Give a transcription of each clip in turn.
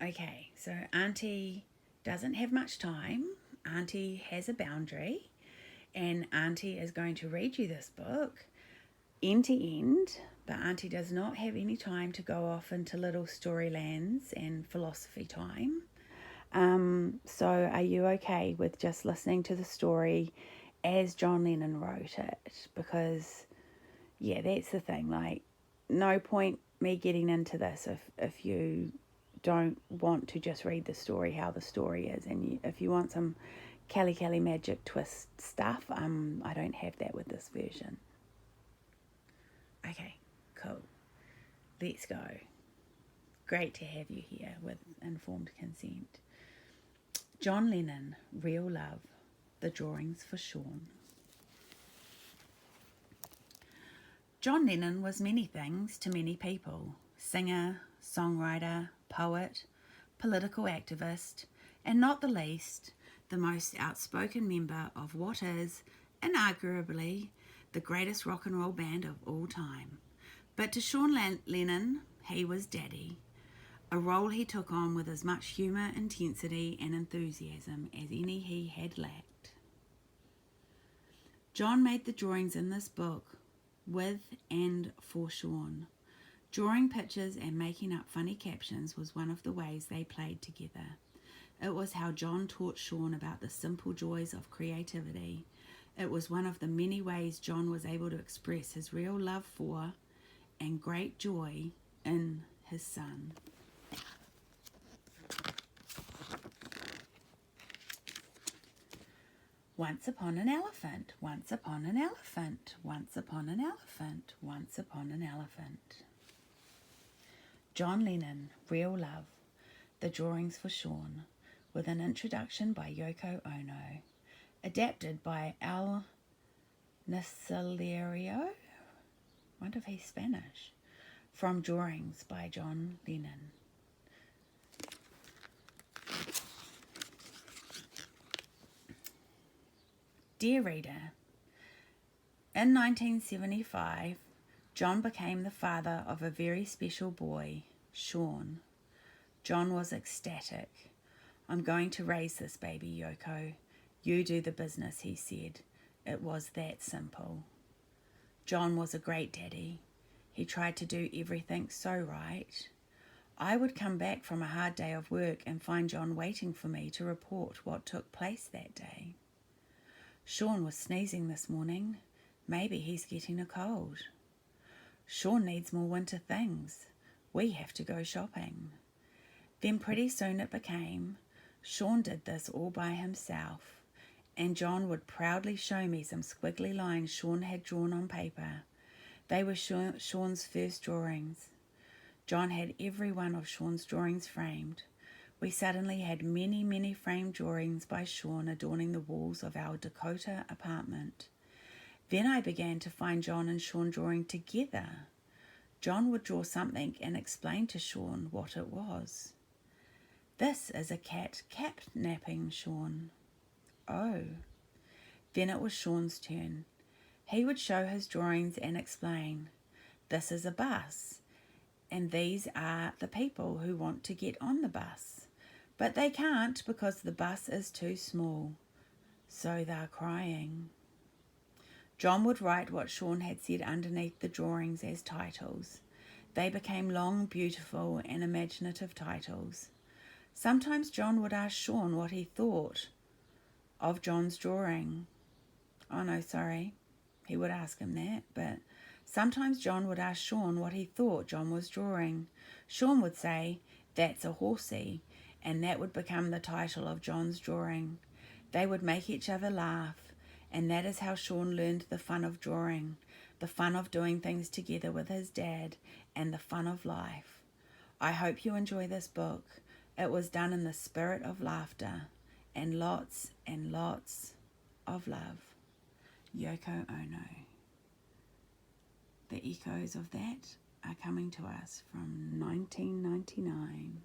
Okay, so Aunty doesn't have much time. Aunty has a boundary, and Aunty is going to read you this book end to end, but Aunty does not have any time to go off into little storylands and philosophy time. So are you okay with just listening to the story as John Lennon wrote it? Because, yeah, that's the thing. Like, no point me getting into this if you don't want to just read the story how the story is, and if you want some Kelly magic twist stuff, I don't have that with this version. Okay, cool. Let's go. Great to have you here with informed consent. John Lennon, Real Love, the drawings for Sean. John Lennon was many things to many people: singer, songwriter, poet, political activist, and not the least, the most outspoken member of what is, inarguably, the greatest rock and roll band of all time. But to Sean Lennon, he was Daddy, a role he took on with as much humour, intensity and enthusiasm as any he had lacked. John made the drawings in this book with and for Sean. Drawing pictures and making up funny captions was one of the ways they played together. It was how John taught Sean about the simple joys of creativity. It was one of the many ways John was able to express his real love for and great joy in his son. Once upon an elephant, once upon an elephant, once upon an elephant, once upon an elephant. John Lennon, Real Love, the drawings for Sean, with an introduction by Yoko Ono, adapted by Al Nacilerio, wonder if he's Spanish, from drawings by John Lennon. Dear reader, in 1975, John became the father of a very special boy, Sean. John was ecstatic. I'm going to raise this baby, Yoko. You do the business, he said. It was that simple. John was a great daddy. He tried to do everything so right. I would come back from a hard day of work and find John waiting for me to report what took place that day. Sean was sneezing this morning. Maybe he's getting a cold. Sean needs more winter things. We have to go shopping. Then pretty soon it became, Sean did this all by himself, and John would proudly show me some squiggly lines Sean had drawn on paper. They were Sean's first drawings. John had every one of Sean's drawings framed. We suddenly had many, many framed drawings by Sean adorning the walls of our Dakota apartment. Then I began to find John and Sean drawing together. John would draw something and explain to Sean what it was. This is a cat napping, Sean. Oh. Then it was Sean's turn. He would show his drawings and explain. This is a bus, and these are the people who want to get on the bus. But they can't because the bus is too small. So they're crying. John would write what Sean had said underneath the drawings as titles. They became long, beautiful, and imaginative titles. Sometimes John would ask Sean what he thought of John's drawing. Oh no, sorry. He would ask him that, but sometimes John would ask Sean what he thought John was drawing. Sean would say, "That's a horsey," and that would become the title of John's drawing. They would make each other laugh, and that is how Sean learned the fun of drawing, the fun of doing things together with his dad, and the fun of life. I hope you enjoy this book. It was done in the spirit of laughter and lots of love. Yoko Ono. The echoes of that are coming to us from 1999.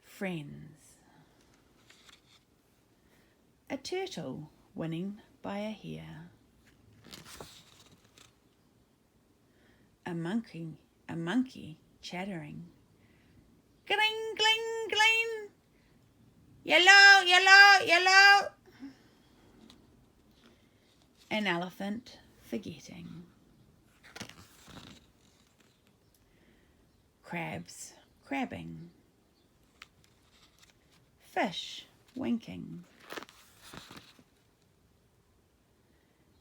Friends. A turtle winning by a hare. monkey chattering. Gling, gling, gling. Yellow, yellow, yellow. An elephant forgetting. Crabs crabbing. Fish winking.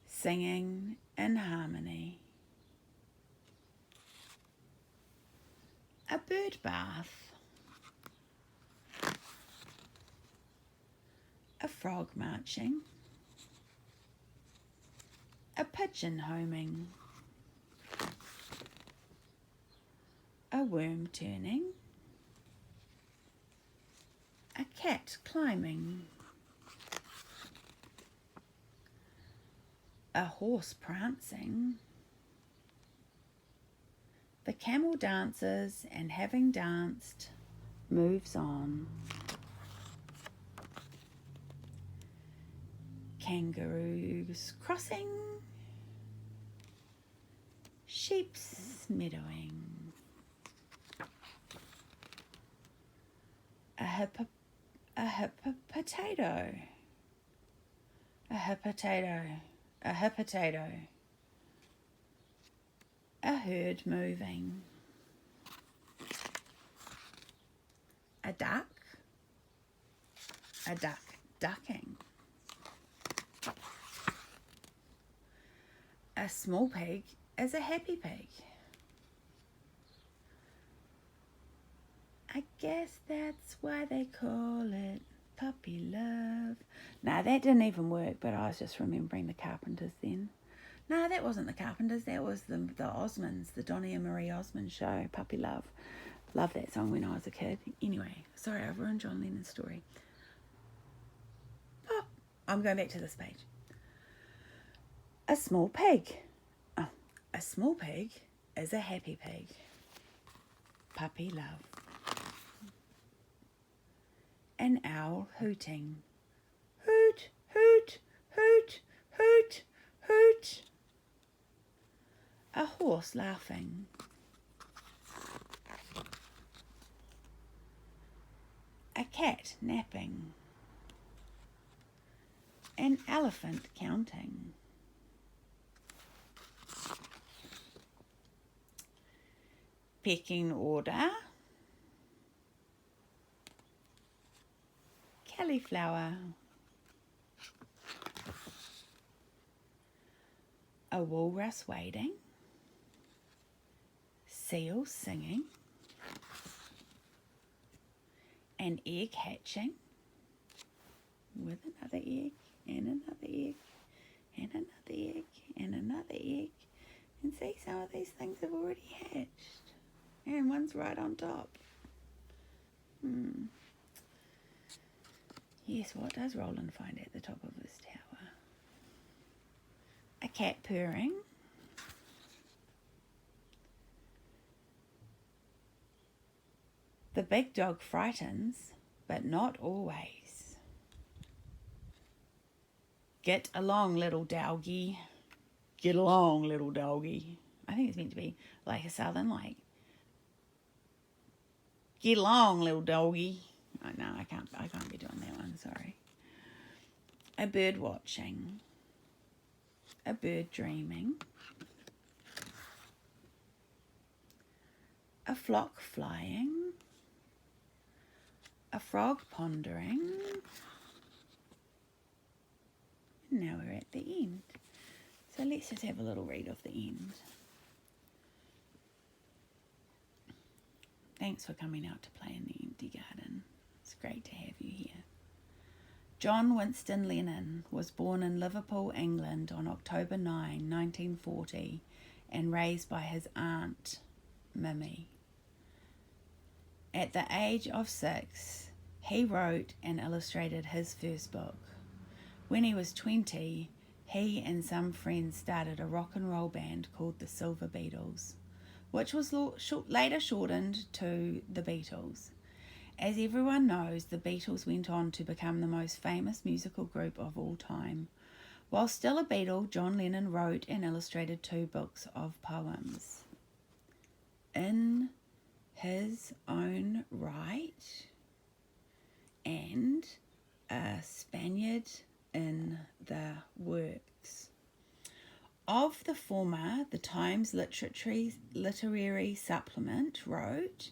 Singing in harmony. A bird bath. A frog marching. A pigeon homing. A worm turning. A cat climbing. A horse prancing. The camel dances and having danced moves on. Kangaroos crossing. Sheep's meadowing. A potato. A potato. A potato. A herd moving. A duck. A duck ducking. A small pig is a happy pig. I guess that's why they call it puppy love. No, that didn't even work, but I was just remembering the Carpenters then. No, that wasn't the Carpenters. That was the Osmonds, the Donny and Marie Osmond show, Puppy Love. Loved that song when I was a kid. Anyway, sorry, I've ruined John Lennon's story. Oh, I'm going back to this page. A small pig. Oh, a small pig is a happy pig. Puppy love. An owl hooting. Hoot, hoot, hoot, hoot, hoot. A horse laughing. A cat napping. An elephant counting. Pecking order. Cauliflower. A walrus wading. Seal singing. An egg hatching. With another egg, and another egg, and another egg, and another egg. And see, some of these things have already hatched. And one's right on top. Yes, what does Roland find at the top of his tower? A cat purring. The big dog frightens, but not always. Get along, little doggy. Get along, little doggy. I think it's meant to be like a southern, like, get along, little doggy. Oh, no, I can't be doing that one, sorry. A bird watching. A bird dreaming. A flock flying. A frog pondering. And now we're at the end. So let's just have a little read of the end. Thanks for coming out to play in the empty garden. It's great to have you here. John Winston Lennon was born in Liverpool, England on October 9, 1940 and raised by his aunt, Mimi. At the age of 6, he wrote and illustrated his first book. When he was 20, he and some friends started a rock and roll band called the Silver Beatles, which was later shortened to the Beatles. As everyone knows, the Beatles went on to become the most famous musical group of all time. While still a Beatle, John Lennon wrote and illustrated 2 books of poems. in his own right and a Spaniard in the works. Of the former, the Times Literary Supplement wrote,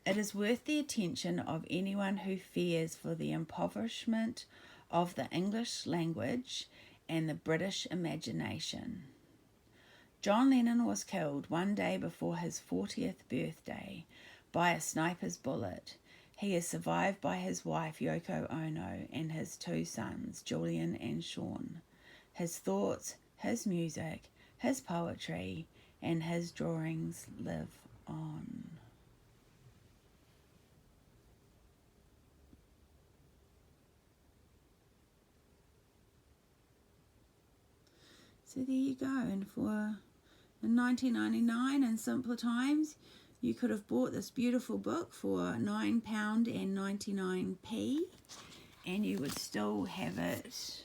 "It is worth the attention of anyone who fears for the impoverishment of the English language and the British imagination. John Lennon was killed one day before his 40th birthday by a sniper's bullet. He is survived by his wife Yoko Ono and his two sons, Julian and Sean. His thoughts, his music, his poetry, and his drawings live on." So there you go. And in 1999, in simpler times, you could have bought this beautiful book for £9.99, and you would still have it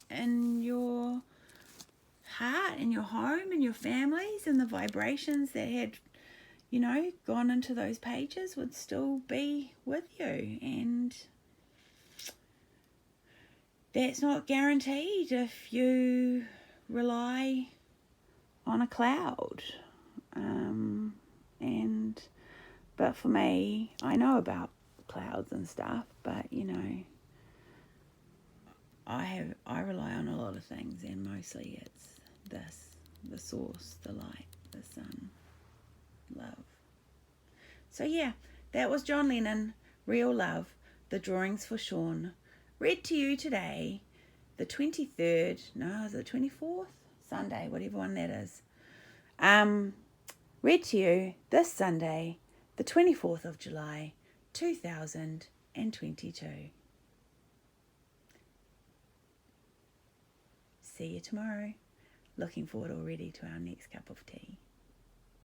in your heart, in your home, in your families, and the vibrations that had, gone into those pages would still be with you. And that's not guaranteed if you rely on a cloud. But for me, I know about clouds and stuff, but I rely on a lot of things, and mostly it's the source, the light, the sun, love. So yeah, that was John Lennon, Real Love, The Drawings for Sean, read to you today, the 23rd, no, is it 24th? Sunday, whatever one that is. Read to you this Sunday, the 24th of July, 2022. See you tomorrow. Looking forward already to our next cup of tea.